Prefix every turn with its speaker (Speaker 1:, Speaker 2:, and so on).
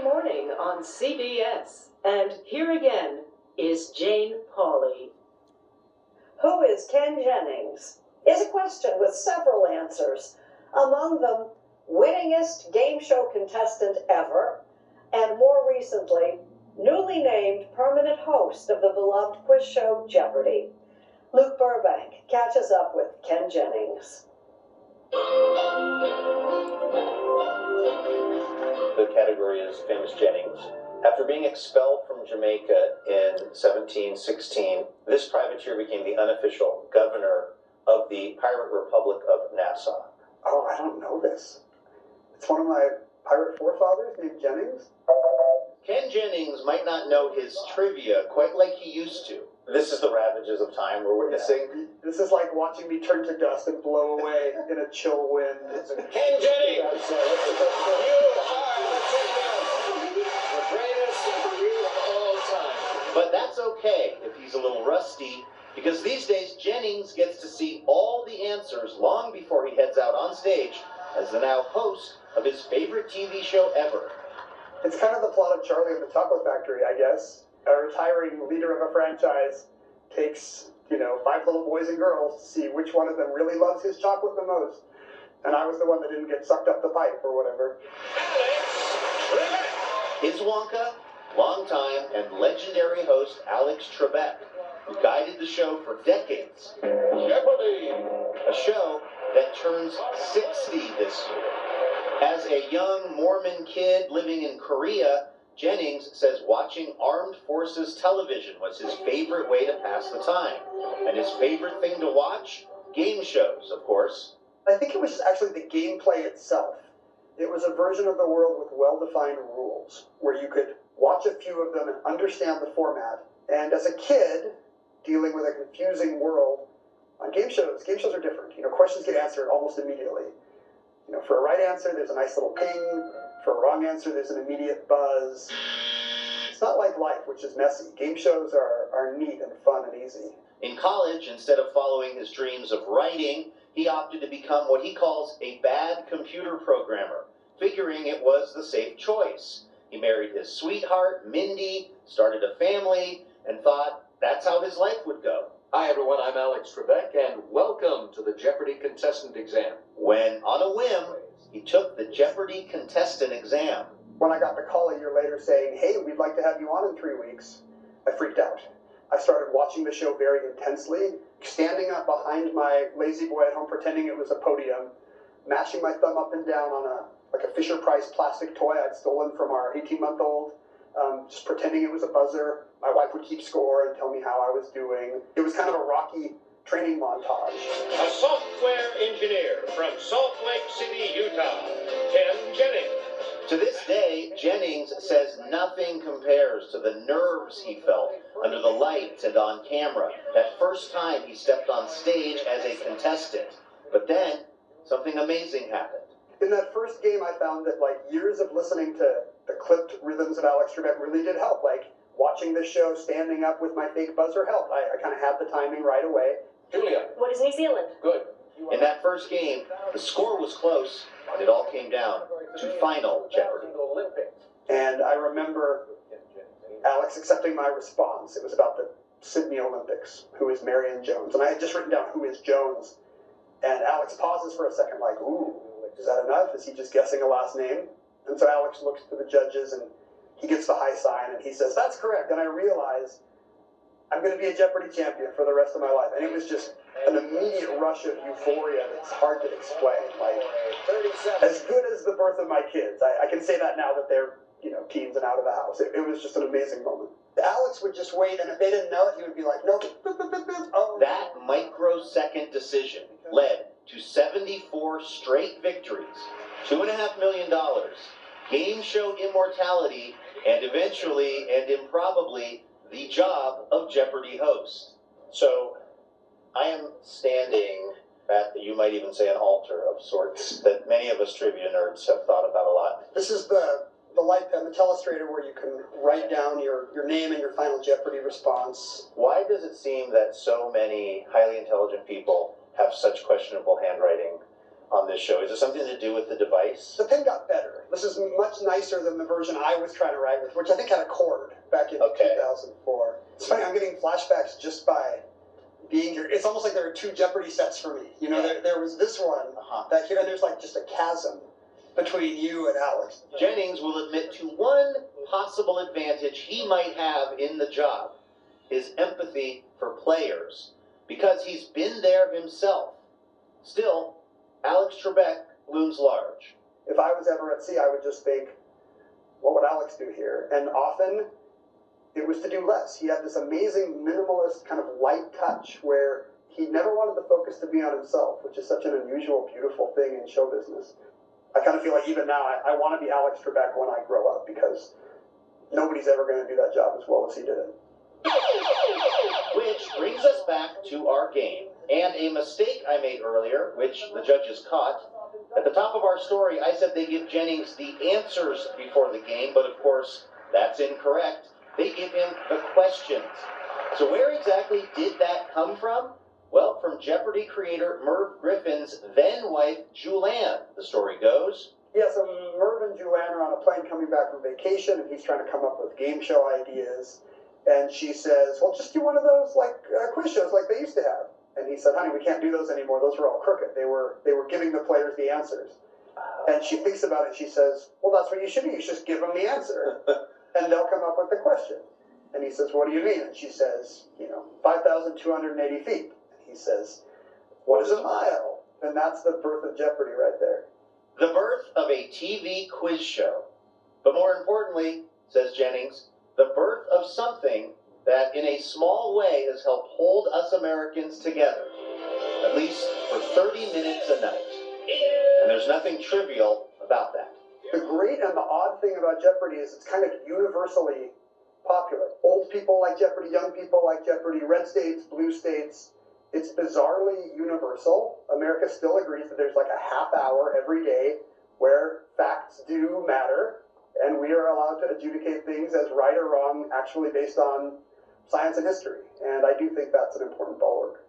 Speaker 1: morning on CBS. And here again is Jane Pauley.
Speaker 2: Who is Krn Jennings? Is a question with several answers. Among them, winningest game show contestant ever, and more recently, newly named permanent host of the beloved quiz show Jeopardy. Luke Burbank catches up with Krn Jennings.
Speaker 3: The category is Famous Jennings. After being expelled from Jamaica in 1716, this privateer became the unofficial governor of the Pirate Republic of Nassau.
Speaker 4: Oh, I don't know this. It's one of my pirate forefathers named Jennings.
Speaker 3: Krn Jennings might not know his trivia quite like he used to. This is the ravages of time we're witnessing.
Speaker 4: Yeah. This is like watching me turn to dust and blow away in a chill wind.
Speaker 3: Krn Jennings! You are the greatest interview of all time. But that's okay if he's a little rusty, because these days Jennings gets to see all the answers long before he heads out on stage as the now host of his favorite TV show ever.
Speaker 4: It's kind of the plot of Charlie and the Chocolate Factory, I guess. A retiring leader of a franchise takes, 5 little boys and girls to see which one of them really loves his chocolate the most. And I was the one that didn't get sucked up the pipe or whatever.
Speaker 3: His Wonka, longtime and legendary host Alex Trebek, who guided the show for decades. Jeopardy! A show that turns 60 this year. As a young Mormon kid living in Korea, Jennings says watching armed forces television was his favorite way to pass the time. And his favorite thing to watch? Game shows, of course.
Speaker 4: I think it was actually the gameplay itself. It was a version of the world with well-defined rules, where you could watch a few of them and understand the format. And as a kid, dealing with a confusing world, on game shows are different. Questions get answered almost immediately. For a right answer, there's a nice little ping. For a wrong answer, there's an immediate buzz. It's not like life, which is messy. Game shows are neat and fun and easy.
Speaker 3: In college, instead of following his dreams of writing, he opted to become what he calls a bad computer programmer, figuring it was the safe choice. He married his sweetheart, Mindy, started a family, and thought that's how his life would go.
Speaker 5: Hi everyone, I'm Alex Trebek, and welcome to the Jeopardy contestant exam.
Speaker 3: When, on a whim, he took the Jeopardy contestant exam.
Speaker 4: When I got the call a year later saying, hey, we'd like to have you on in 3 weeks, I freaked out. I started watching the show very intensely, standing up behind my lazy boy at home pretending it was a podium, mashing my thumb up and down on a Fisher-Price plastic toy I'd stolen from our 18-month-old, just pretending it was a buzzer. My wife would keep score and tell me how I was doing. It was kind of a rocky training montage.
Speaker 6: A software engineer from Salt Lake City, Utah, Krn Jennings.
Speaker 3: To this day, Jennings says nothing compares to the nerves he felt under the lights and on camera that first time he stepped on stage as a contestant. But then, something amazing happened.
Speaker 4: In that first game, I found that years of listening to the clipped rhythms of Alex Trebek really did help. Watching this show, standing up with my fake buzzer helped. I kind of had the timing right away.
Speaker 5: Julia.
Speaker 7: What is New Zealand?
Speaker 5: Good.
Speaker 3: In that first game, the score was close, and it all came down to final Jeopardy.
Speaker 4: And I remember Alex accepting my response. It was about the Sydney Olympics, who is Marion Jones. And I had just written down who is Jones. And Alex pauses for a second ooh, is that enough? Is he just guessing a last name? And so Alex looks to the judges and he gets the high sign and he says, that's correct. And I realize I'm going to be a Jeopardy champion for the rest of my life. And it was just an immediate rush of euphoria that's hard to explain. As good as the birth of my kids. I can say that now that they're, teens and out of the house. It was just an amazing moment. Alex would just wait, and if they didn't know it, he would be like, nope. Oh.
Speaker 3: That microsecond decision led to 74 straight victories, $2.5 million, game show immortality, and eventually, and improbably, the job of Jeopardy host. So, I am standing at, you might even say, an altar of sorts that many of us trivia nerds have thought about a lot.
Speaker 4: This is the light pen, the telestrator, where you can write down your name and your final Jeopardy response.
Speaker 3: Why does it seem that so many highly intelligent people have such questionable handwriting on this show? Is it something to do with the device?
Speaker 4: The pen got better. This is much nicer than the version I was trying to write with, which I think had a cord back in 2004. It's funny, I'm getting flashbacks just by being here. It's almost like there are two Jeopardy sets for me. You know, there was this one that here, and there's like just a chasm between you and Alex.
Speaker 3: Jennings will admit to one possible advantage he might have in the job, his empathy for players, because he's been there himself. Still, Alex Trebek looms large.
Speaker 4: If I was ever at sea, I would just think, what would Alex do here? And often, it was to do less. He had this amazing minimalist kind of light touch where he never wanted the focus to be on himself, which is such an unusual, beautiful thing in show business. I kind of feel like even now, I want to be Alex Trebek when I grow up, because nobody's ever going to do that job as well as he did it.
Speaker 3: Which brings us back to our game, and a mistake I made earlier, which the judges caught. At the top of our story, I said they give Jennings the answers before the game, but of course, that's incorrect. They give him the questions. So where exactly did that come from? Well, from Jeopardy creator Merv Griffin's then-wife, Julianne, the story goes.
Speaker 4: Yeah, so Merv and Julianne are on a plane coming back from vacation, and he's trying to come up with game show ideas. And she says, well, just do one of those like quiz shows like they used to have. And he said, honey, we can't do those anymore. Those were all crooked. They were giving the players the answers. And she thinks about it. She says, well, that's what you should do. You should just give them the answer. And they'll come up with the question. And he says, what do you mean? And she says, 5,280 feet. And he says, what is a mile? And that's the birth of Jeopardy right there.
Speaker 3: The birth of a TV quiz show. But more importantly, says Jennings, the birth of something that in a small way has helped hold us Americans together, at least for 30 minutes a night. And there's nothing trivial about that.
Speaker 4: The great and the odd thing about Jeopardy is it's kind of universally popular. Old people like Jeopardy, young people like Jeopardy, red states, blue states. It's bizarrely universal. America still agrees that there's like a half hour every day where facts do matter, and we are allowed to adjudicate things as right or wrong, actually based on science and history. And I do think that's an important bulwark.